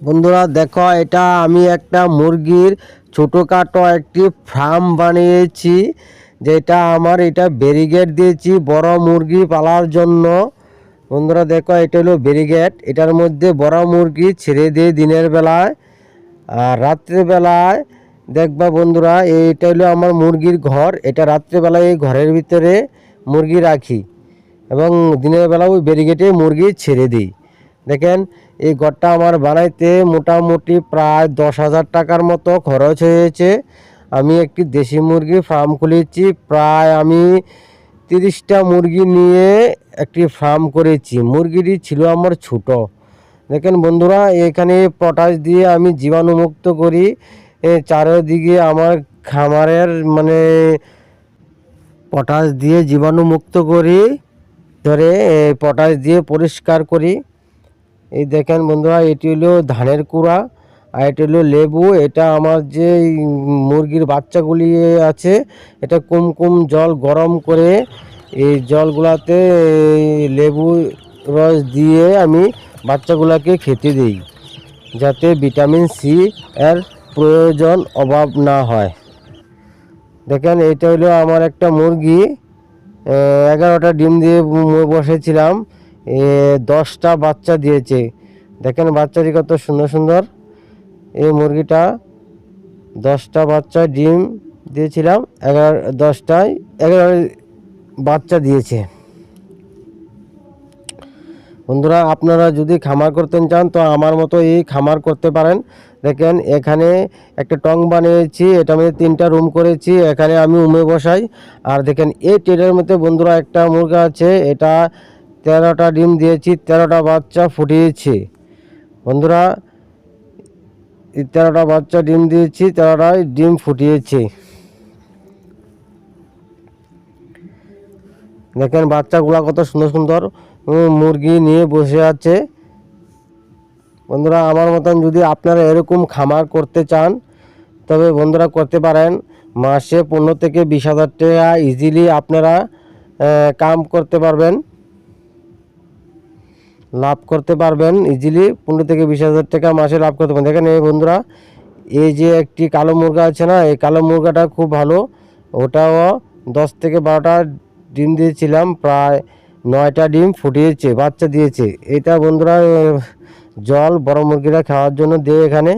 বন্ধুরা দেখো, এটা আমি একটা মুরগির ছোটোখাটো একটি ফার্ম বানিয়েছি, যেটা আমার এটা ব্যারিকেড দিয়েছি বড় মুরগি পালার জন্য। বন্ধুরা দেখো, এটা হলো ব্যারিকেড, এটার মধ্যে বড় মুরগি ছেড়ে দিই দিনের বেলায়, আর রাত্রেবেলায় দেখবা বন্ধুরা এইটা হলো আমার মুরগির ঘর। এটা রাত্রেবেলায় এই ঘরের ভিতরে মুরগি রাখি এবং দিনের বেলা ওই ব্যারিকেডে মুরগি ছেড়ে দিই। দেখেন, এই ঘরটা আমার বানাইতে মোটামুটি প্রায় 10,000 টাকার মতো খরচ হয়েছে। আমি একটি দেশি মুরগি ফার্ম খুলেছি, প্রায় আমি 30টা মুরগি নিয়ে একটি ফার্ম করেছি। মুরগিটি ছিল আমার ছোট। দেখেন বন্ধুরা, এখানে পটাশ দিয়ে আমি জীবাণুমুক্ত করি চারিদিকে আমার খামারের, মানে পটাশ দিয়ে জীবাণুমুক্ত করি, ধরে পটাশ দিয়ে পরিষ্কার করি। এই দেখেন বন্ধুরা, এটি হলো ধানের কুড়া, আর এটি হলো লেবু। এটা আমার যে মুরগির বাচ্চাগুলি আছে, এটা কুমকুম জল গরম করে এই জলগুলাতে লেবু রস দিয়ে আমি বাচ্চাগুলোকে খেতে দিই, যাতে ভিটামিন সি এর প্রয়োজন অভাব না হয়। দেখেন, এটা হলো আমার একটা মুরগি, 11টা ডিম দিয়ে বসেছিলাম, 10টা বাচ্চা দিয়েছে। দেখেন বাচ্চাটি কত সুন্দর সুন্দর। এই মুরগিটা 10টা বাচ্চা ডিম দিয়েছিলাম, 11 বাচ্চা দিয়েছে। বন্ধুরা, আপনারা যদি খামার করতে চান তো আমার মতো এই খামার করতে পারেন। দেখেন, এখানে একটা টং বানিয়েছি, এটা মধ্যে 3টা রুম করেছি, এখানে আমি উমে বসাই। আর দেখেন, এই টেডের মধ্যে বন্ধুরা একটা মুরগা আছে, এটা 13টা ডিম দিয়েছি, 13টা বাচ্চা ফুটিয়েছে। বন্ধুরা, 13টা বাচ্চা ডিম দিয়েছি, 13টাই ডিম ফুটিয়েছে। দেখেন বাচ্চাগুলা কত সুন্দর সুন্দর মুরগি নিয়ে বসে আছে। বন্ধুরা, আমার মতন যদি আপনারা এরকম খামার করতে চান তবে বন্ধুরা করতে পারেন। মাসে 15 থেকে 20,000 টাকা ইজিলি আপনারা কাম করতে পারবেন, লাভ করতে পারবেন ইজিলি। 15 থেকে 20,000 টাকা মাসে লাভ করতে পারবেন। দেখেন এই বন্ধুরা, এই যে একটি কালো মুরগা আছে না, এই কালো মুরগাটা খুব ভালো, ওটাও 10 থেকে 12টা ডিম দিয়েছিলাম, প্রায় 9টা ডিম ফুটিয়েছে, বাচ্চা দিয়েছে। এটা বন্ধুরা জল বড় মুরগিরা খাওয়ার জন্য দিয়ে এখানে।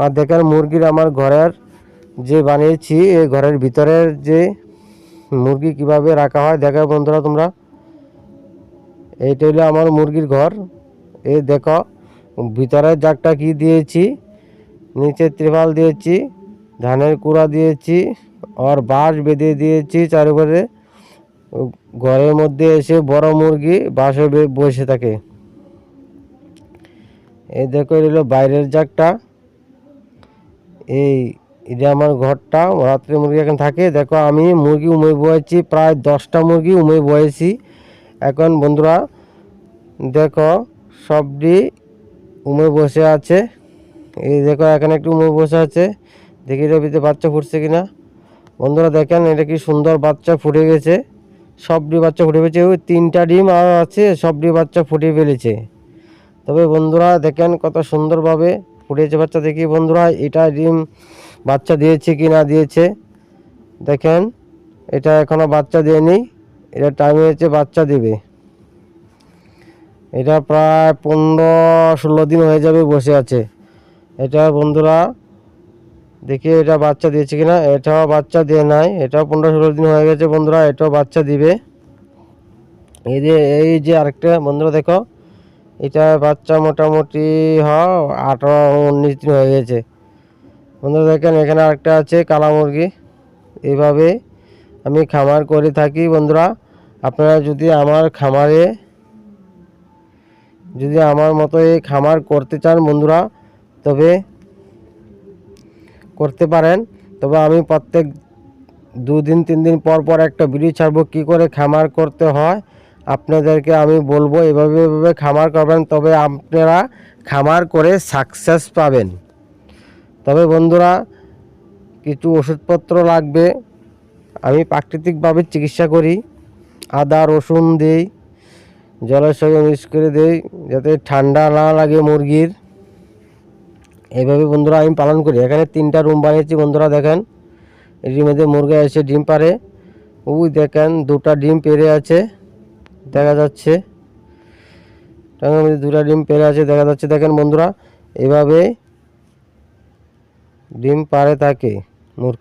আর দেখেন মুরগির আমার ঘরের যে বানিয়েছি, এই ঘরের ভিতরের যে মুরগি কিভাবে রাখা হয় দেখো বন্ধুরা তোমরা। এইটা হলো আমার মুরগির ঘর। এই দেখো ভিতরের জাগটা কি দিয়েছি, নিচে ত্রিপাল দিয়েছি, ধানের কুড়া দিয়েছি, আর বাঁশ বেঁধে দিয়েছি চারিপাশে। ঘরের মধ্যে এসে বড় মুরগি বাসে বসে থাকে। এই দেখো, এটা হলো বাইরের জাগটা। এটা আমার ঘরটা, রাত্রে মুরগি এখানে থাকে। দেখো, আমি মুরগি উমে বয়েছি, প্রায় 10টা মুরগি উমে বয়েছি এখন। বন্ধুরা দেখো, সবটি উমে বসে আছে। এই দেখো, এখানে একটু উমে বসে আছে, দেখি এটার ভিতরে বাচ্চা ফুটছে কিনা। বন্ধুরা দেখেন, এটা কি সুন্দর বাচ্চা ফুটে গেছে, সবটি বাচ্চা ফুটে ফেলেছে। ওই 3টা ডিম আর আছে, সবটি বাচ্চা ফুটে ফেলেছে। তবে বন্ধুরা দেখেন কত সুন্দরভাবে ফুটেছে বাচ্চা। দেখি বন্ধুরা, এটা ডিম বাচ্চা দিয়েছে কি না দিয়েছে। দেখেন, এটা এখনো বাচ্চা দেয়নি, এটা টাইম হয়েছে বাচ্চা দেবে। এটা প্রায় 15-16 দিন হয়ে যাবে বসে আছে এটা। বন্ধুরা দেখি এটা বাচ্চা দিয়েছে কিনা, এটাও বাচ্চা দিয়ে নাই, এটাও 15-16 দিন হয়ে গেছে। বন্ধুরা এটাও বাচ্চা দিবে। এই যে আরেকটা বন্ধুরা দেখো, এটা বাচ্চা মোটামুটি 18-19 দিন হয়ে গেছে। বন্ধুরা দেখেন, এখানে আরেকটা আছে কালা মুরগি। এইভাবে আমি খামার করে থাকি। বন্ধুরা, আপনারা যদি আমার মতো এই খামার করতে চান বন্ধুরা, তবে করতে পারেন। তবে আমি প্রত্যেক 2 দিন 3 দিন পর পর একটা ভিডিও ছাড়বো, কী করে খামার করতে হয় আপনাদেরকে আমি বলবো। এভাবে খামার করবেন, তবে আপনারা খামার করে সাকসেস পাবেন। তবে বন্ধুরা, কিছু ওষুধপত্র লাগবে। আমি প্রাকৃতিকভাবে চিকিৎসা করি, আদা রসুন দিই, জলের সঙ্গে মিক্স করে দিই, যাতে ঠান্ডা না লাগে মুরগির। এইভাবে বন্ধুরা আমি পালন করি। এখানে 3টা রুম বানিয়েছি বন্ধুরা, দেখেন এর মধ্যে মুরগি এসে ডিম পারে। ওই দেখেন 2টা ডিম পেড়ে আছে দেখা যাচ্ছে, টাঙ্গার মধ্যে 2টা ডিম পেড়ে আছে দেখা যাচ্ছে। দেখেন বন্ধুরা এভাবে ডিম পারে থাকে মুরগি।